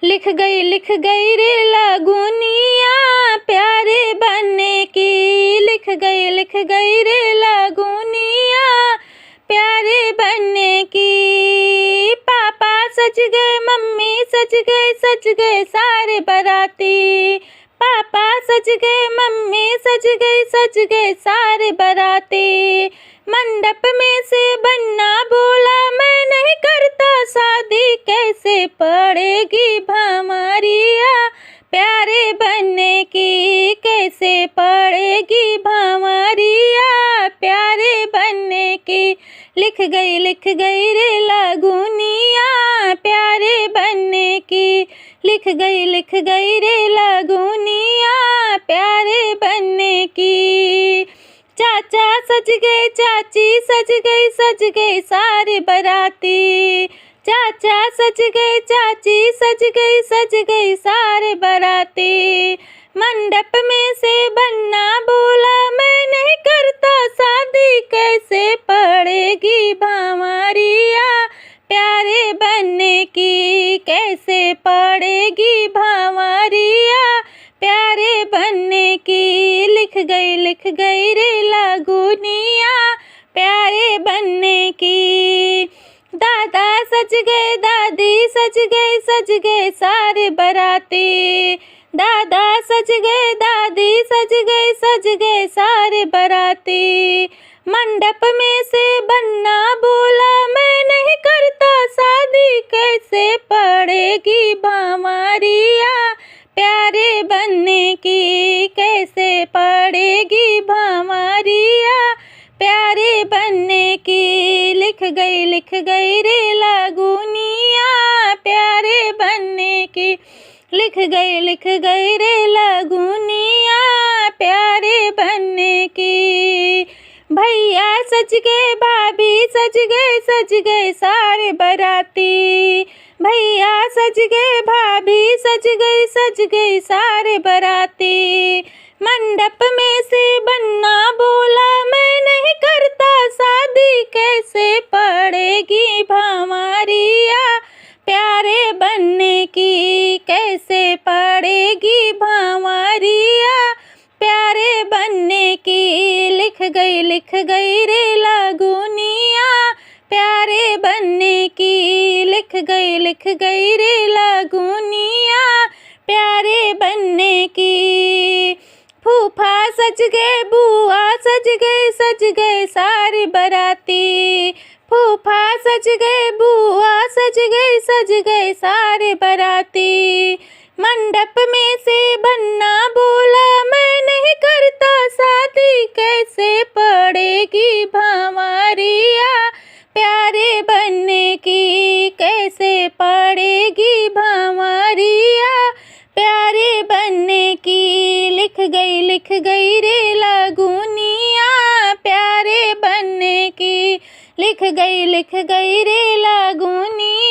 लिख गई रे लागूनिया प्यारे बनने की। लिख गई रे लागूनिया प्यारे बनने की। पापा सज गए, मम्मी सज गए सारे बाराती। पापा सज गए, मम्मी सज गए सारे बाराती। मंडप में से बन्ना बोला, मैं नहीं करता शादी, कैसे पड़ेगी भंवरिया प्यारे बनने की। कैसे पड़ेगी भंवरिया प्यारे बनने की। लिख गई रे लागूनिया प्यारे बनने की। लिख गई रे लागूनिया प्यारे बनने की। चाचा सज गए, चाची सज गई सारे बाराती। चाचा सज गए, चाची सज गई सारे बाराती। मंडप में से बन्ना बोला, मैं नहीं करता शादी, कैसे पड़ेगी भंवरिया प्यारे बनने की। कैसे पड़ेगी भंवरिया प्यारे बनने की। लिख गई रे लागूनिया प्यारे बनने की। दादा सज गए, दादी सज गए सारे बाराती। दादा सज गए, दादी सज गए सारे बाराती। मंडप में से बन्ना बोला, मैं नहीं करता शादी, कैसे पड़ेगी भंवरिया प्यारे बनने की। कैसे पड़ेगी भंवरिया प्यारे बनने की। लिख गई रे लागूनिया प्यारे बनने की। लिख गई रे लागूनिया प्यारे बनने की। भैया सज गए, भाभी सज गए सारे बाराती। भैया सज गए, भाभी सज गई सारे बाराती। मंडप में से बन्ना बोला, मैं नहीं करता शादी, कैसे पड़ेगी भंवरिया प्यारे बनने की। कैसे पड़ेगी भंवरिया प्यारे बनने की। लिख गई रे लागूनिया प्यारे बनने की। लिख गई रे लागूनिया प्यारे बनने की। फूफा सज गए, बुआ सज गए सारे बाराती। फूफा सज गए, बुआ सज गए सारे बाराती। मंडप में से बन्ना बोला, मैं नहीं करता शादी, कैसे पड़ेगी भंवरिया प्यारे बनने की। कैसे पड़ेगी भंवरिया प्यारे बनने की। लिख गई रे लागूनिया प्यारे बनने की। लिख गई रे लागूनिया।